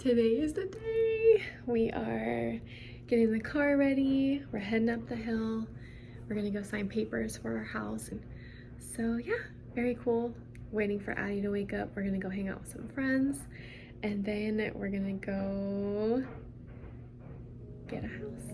Today is the day. We are getting the car ready. We're heading up the hill. We're gonna go sign papers for our house. And so yeah, very cool. Waiting for Addie to wake up. We're gonna go hang out with some friends. And then we're gonna go get a house.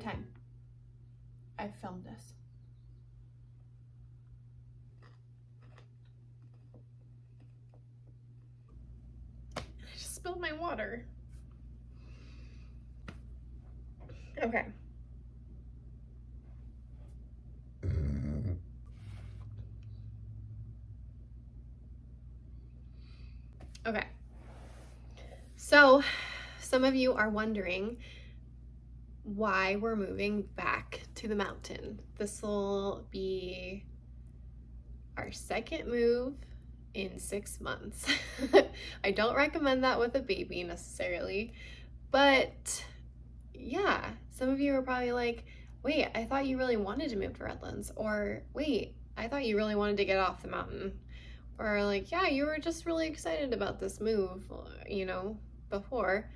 Time I filmed this. I just spilled my water. Okay. Okay. So, some of you are wondering why we're moving back to the mountain. This will be our second move in 6 months. I don't recommend that with a baby necessarily, but yeah, some of you are probably like, wait, I thought you really wanted to move to Redlands, or wait, I thought you really wanted to get off the mountain, or like, yeah, you were just really excited about this move, before.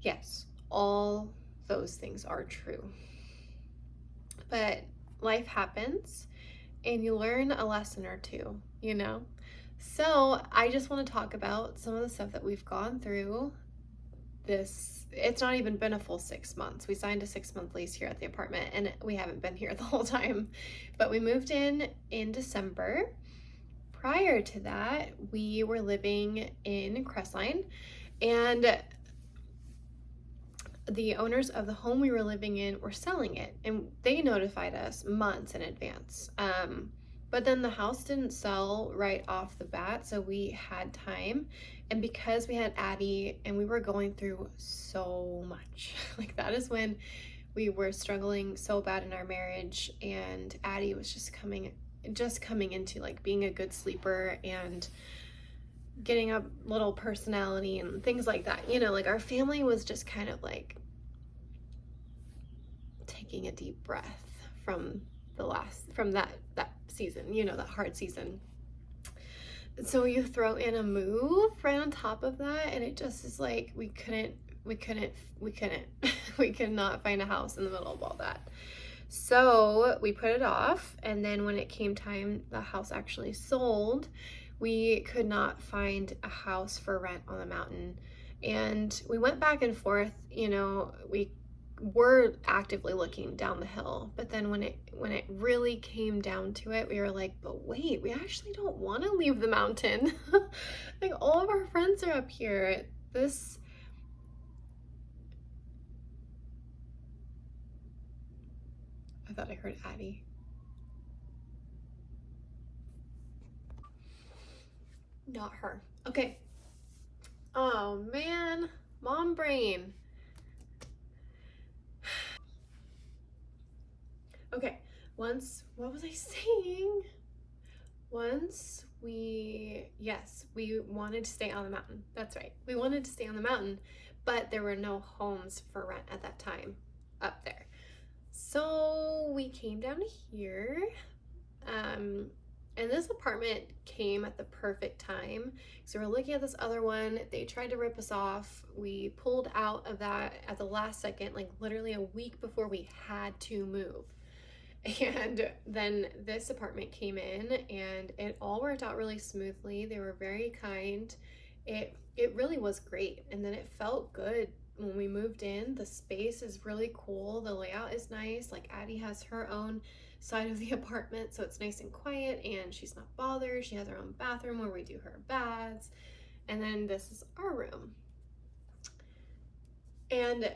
Yes, all those things are true. But life happens and you learn a lesson or two, So I just want to talk about some of the stuff that we've gone through this. It's not even been a full 6 months. We signed a 6-month lease here at the apartment and we haven't been here the whole time, but we moved in December. Prior to that, we were living in Crestline, and the owners of the home we were living in were selling it, and they notified us months in advance. But then the house didn't sell right off the bat, so we had time. And because we had Addie and we were going through so much, like that is when we were struggling so bad in our marriage, and Addie was just coming into like being a good sleeper and getting a little personality and things like that. Like our family was just kind of like taking a deep breath from that season, that hard season. So you throw in a move right on top of that, and it just is like we could not find a house in the middle of all that. So we put it off, and then when it came time the house actually sold, we could not find a house for rent on the mountain. And we went back and forth, we were actively looking down the hill, but then when it really came down to it, we were like, but wait, we actually don't want to leave the mountain. Like all of our friends are up here. I thought I heard Addie. Not her. Okay. Oh man, mom brain. Okay, what was I saying? We wanted to stay on the mountain. That's right. We wanted to stay on the mountain, but there were no homes for rent at that time up there. So we came down here, and this apartment came at the perfect time. So we're looking at this other one. They tried to rip us off. We pulled out of that at the last second, like literally a week before we had to move. And then this apartment came in and it all worked out really smoothly. They were very kind. It really was great. And then it felt good when we moved in, the space is really cool. The layout is nice. Like Addie has her own side of the apartment, so it's nice and quiet and she's not bothered. She has her own bathroom where we do her baths. And then this is our room. And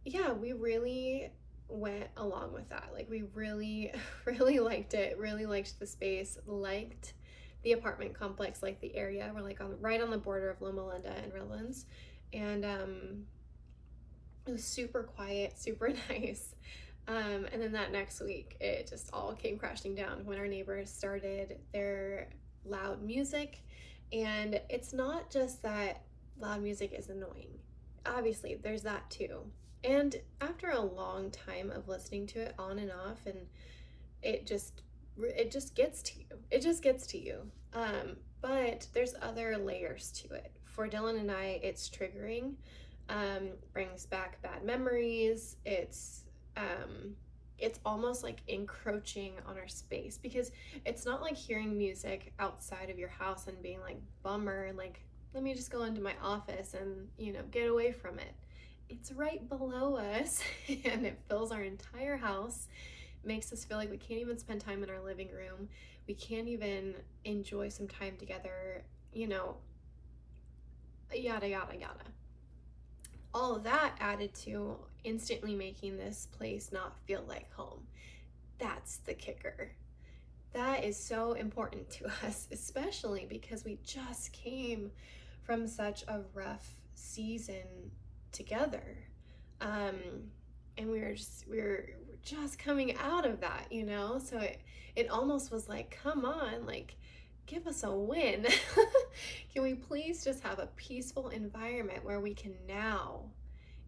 yeah, we really went along with that. Like we really, really liked it, really liked the space, liked the apartment complex, like the area. We're like right on the border of Loma Linda and Redlands. And it was super quiet, super nice. And then that next week, it just all came crashing down when our neighbors started their loud music. And it's not just that loud music is annoying. Obviously, there's that too. And after a long time of listening to it on and off, and it just gets to you. It just gets to you. But there's other layers to it. For Dylan and I, it's triggering. Brings back bad memories. It's almost like encroaching on our space, because it's not like hearing music outside of your house and being like, bummer, and like, let me just go into my office and, get away from it. It's right below us and it fills our entire house. It makes us feel like we can't even spend time in our living room. We can't even enjoy some time together, yada, yada, yada. All of that added to instantly making this place not feel like home. That's the kicker. That is so important to us, especially because we just came from such a rough season together. And we were just coming out of that, so it almost was like, come on, like, give us a win. Can we please just have a peaceful environment where we can now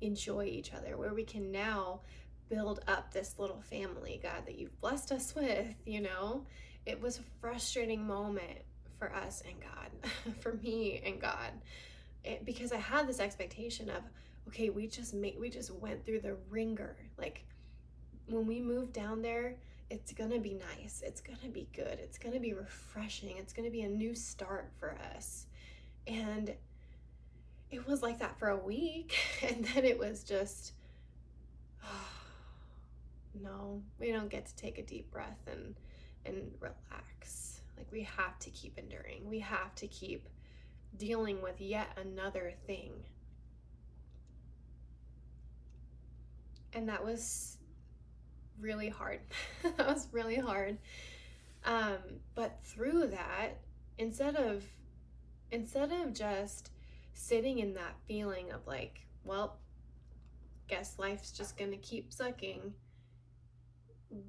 enjoy each other, where we can now build up this little family, God, that you've blessed us with, It was a frustrating moment for us and God, for me and God, because I had this expectation of, okay, we just went through the ringer. Like, when we move down there, it's gonna be nice, it's gonna be good, it's gonna be refreshing, it's gonna be a new start for us. And it was like that for a week, and then it was just, no, we don't get to take a deep breath and relax. Like, we have to keep enduring. We have to keep dealing with yet another thing. And that was really hard. That was really hard. But through that, instead of just sitting in that feeling of like, well, guess life's just gonna keep sucking,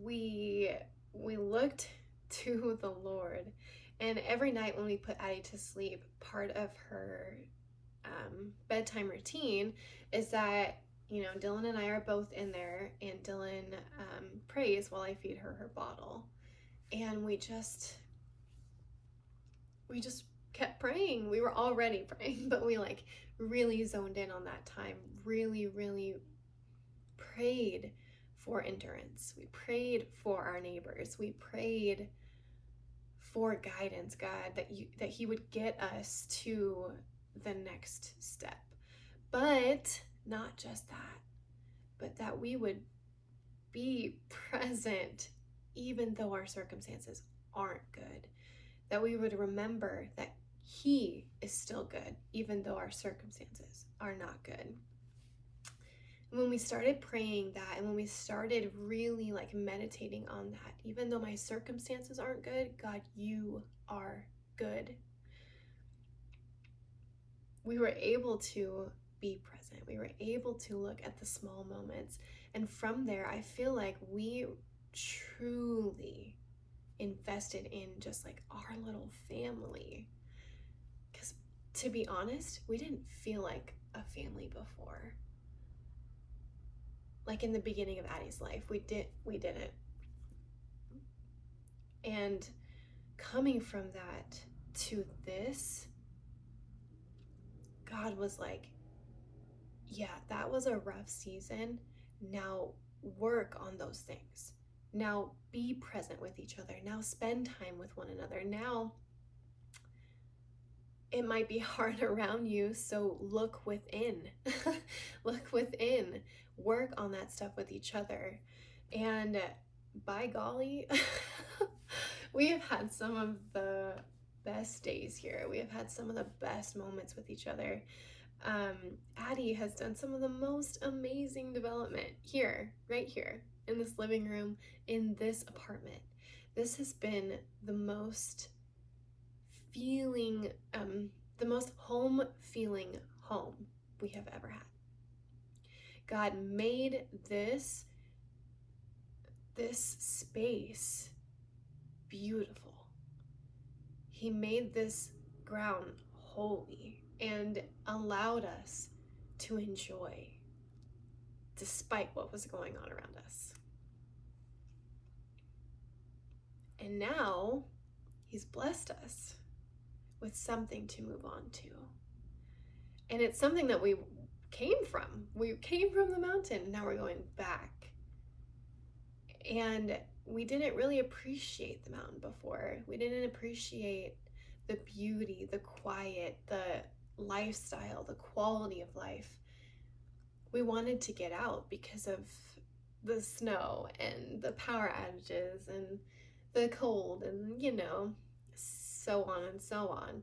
we looked to the Lord. And every night when we put Addie to sleep, part of her bedtime routine is that, Dylan and I are both in there, and Dylan prays while I feed her bottle. And we just kept praying. We were already praying, but we like really zoned in on that time, really, really prayed for endurance. We prayed for our neighbors. We prayed for guidance, God, that He would get us to the next step. But not just that, but that we would be present even though our circumstances aren't good. That we would remember that He is still good even though our circumstances are not good. When we started praying that, and when we started really like meditating on that, even though my circumstances aren't good, God, you are good. We were able to be present. We were able to look at the small moments. And from there, I feel like we truly invested in just like our little family. Because to be honest, we didn't feel like a family before. Like in the beginning of Addie's life, we didn't. And coming from that to this, God was like, yeah, that was a rough season. Now work on those things. Now be present with each other. Now spend time with one another. Now it might be hard around you, so look within. Look within. Work on that stuff with each other. And by golly, we have had some of the best days here. We have had some of the best moments with each other. Addie has done some of the most amazing development here, right here, in this living room, in this apartment. This has been the most home feeling home we have ever had. God made this space beautiful. He made this ground holy and allowed us to enjoy despite what was going on around us. And now He's blessed us with something to move on to. And it's something that we came from. We came from the mountain, now we're going back. And we didn't really appreciate the mountain before. We didn't appreciate the beauty, the quiet, the lifestyle, the quality of life. We wanted to get out because of the snow and the power outages and the cold and, so on and so on.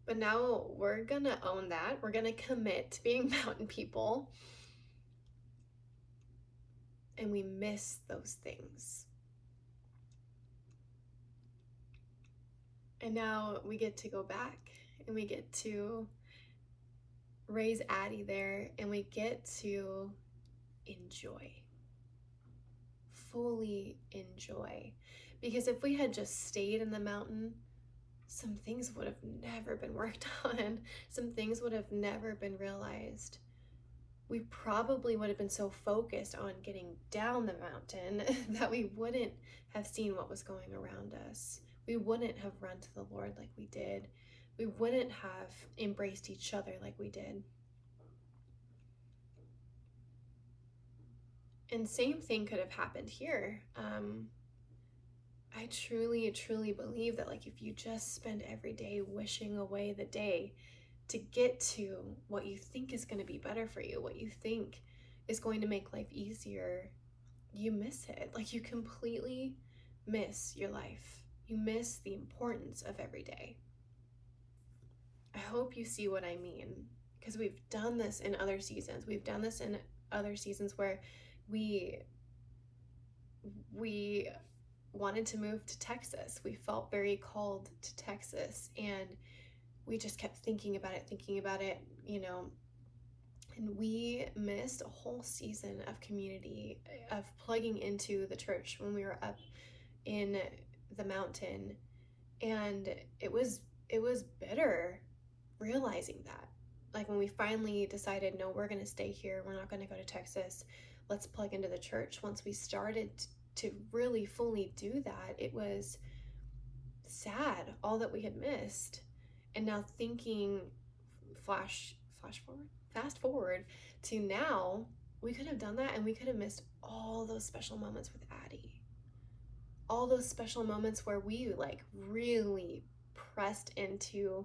But now we're gonna own that. We're gonna commit to being mountain people. And we miss those things. And now we get to go back and we get to raise Addie there and we get to enjoy. Fully enjoy. Because if we had just stayed in the mountain, some things would have never been worked on. Some things would have never been realized. We probably would have been so focused on getting down the mountain that we wouldn't have seen what was going around us. We wouldn't have run to the Lord like we did. We wouldn't have embraced each other like we did. And same thing could have happened here. I truly, truly believe that if you just spend every day wishing away the day to get to what you think is going to be better for you, what you think is going to make life easier, you miss it. You completely miss your life. You miss the importance of every day. I hope you see what I mean, because we've done this in other seasons. We've done this in other seasons where we wanted to move to Texas. We felt very called to Texas, and we just kept thinking about it, and we missed a whole season of community, of plugging into the church when we were up in the mountain. And it was bitter realizing that. When we finally decided, no, we're going to stay here, we're not going to go to Texas, let's plug into the church. Once we started to really fully do that, it was sad, all that we had missed. And now thinking, fast forward to now, we could have done that and we could have missed all those special moments with Addie. All those special moments where we really pressed into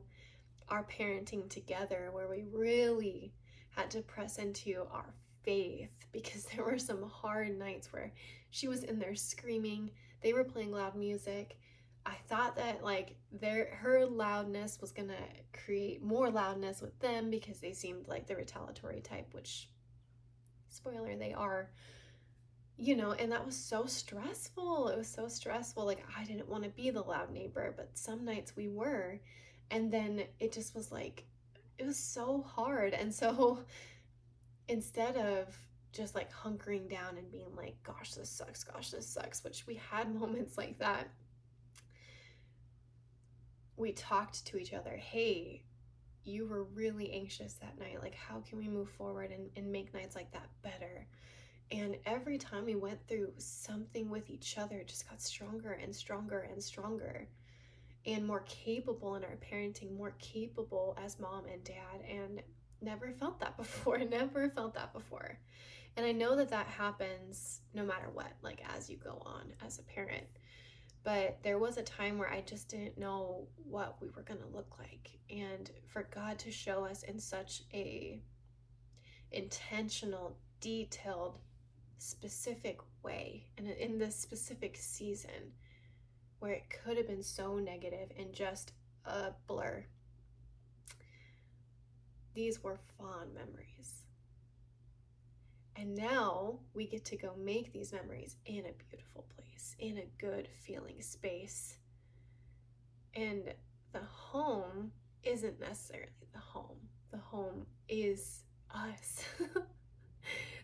our parenting together, where we really had to press into our faith, because there were some hard nights where she was in there screaming, they were playing loud music. I thought that her loudness was gonna create more loudness with them because they seemed like the retaliatory type, which, spoiler, they are, and that was so stressful. It was so stressful. I didn't want to be the loud neighbor, but some nights we were. And then it just was it was so hard. And so instead of just hunkering down and being gosh, this sucks, which we had moments like that, we talked to each other. Hey, you were really anxious that night. How can we move forward and make nights like that better? And every time we went through something with each other, it just got stronger and stronger and stronger, and more capable in our parenting, more capable as mom and dad. And never felt that before. And I know that happens no matter what, as you go on as a parent. But there was a time where I just didn't know what we were going to look like. And for God to show us in such a intentional, detailed, specific way, and in this specific season where it could have been so negative and just a blur, these were fond memories. And now we get to go make these memories in a beautiful place, in a good feeling space. And the home isn't necessarily the home. The home is us.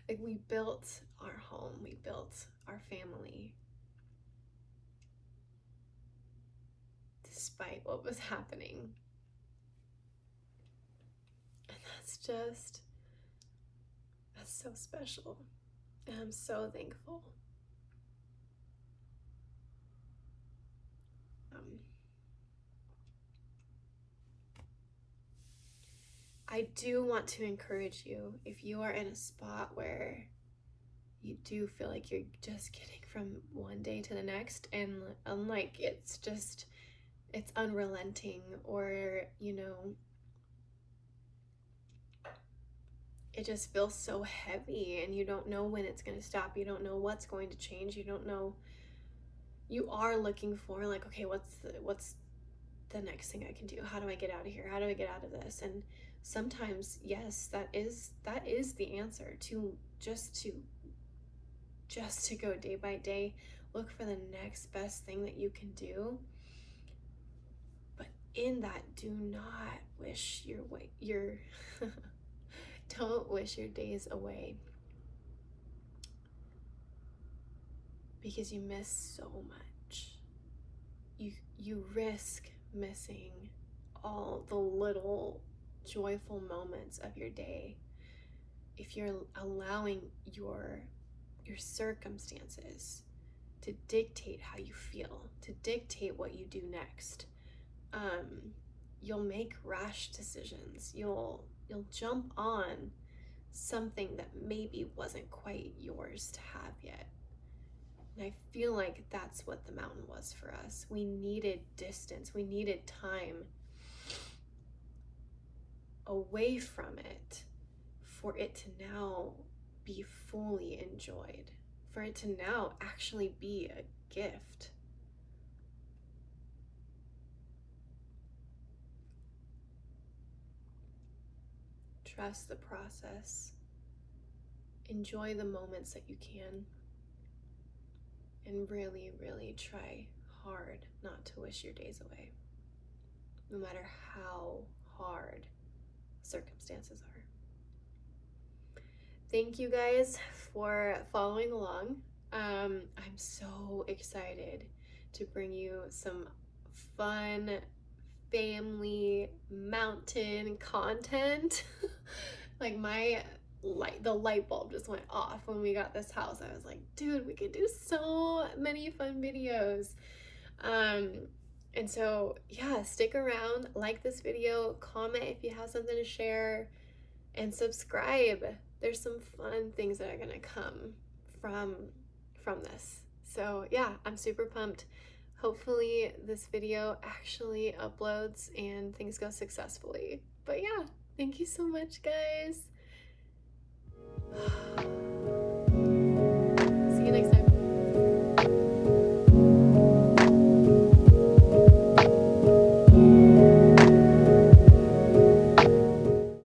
Like, we built our home, we built our family despite what was happening. And that's so special. And I'm so thankful. I do want to encourage you, if you are in a spot where you do feel like you're just getting from one day to the next, and unlike it's unrelenting, or it just feels so heavy and you don't know when it's going to stop, you don't know what's going to change, you don't know, you are looking for like, okay, what's the next thing I can do? How do I get out of here? How do I get out of this? And sometimes, yes, that is the answer, to just to go day by day, look for the next best thing that you can do. But in that, do not wish don't wish your days away, because you miss so much. You risk missing all the little joyful moments of your day if you're allowing your circumstances to dictate how you feel, to dictate what you do next. You'll make rash decisions. You'll jump on something that maybe wasn't quite yours to have yet. And I feel like that's what the mountain was for us. We needed distance. We needed time away from it for it to now be fully enjoyed, for it to now actually be a gift. Trust the process. Enjoy the moments that you can. And really, really try hard not to wish your days away, no matter how hard circumstances are. Thank you guys for following along. I'm so excited to bring you some fun family mountain content. Like, the light bulb just went off when we got this house. I was like, dude, we could do so many fun videos. And so yeah, stick around, like this video, comment if you have something to share, and subscribe. There's some fun things that are gonna come from this. So yeah, I'm super pumped. Hopefully this video actually uploads and things go successfully. But yeah, thank you so much, guys.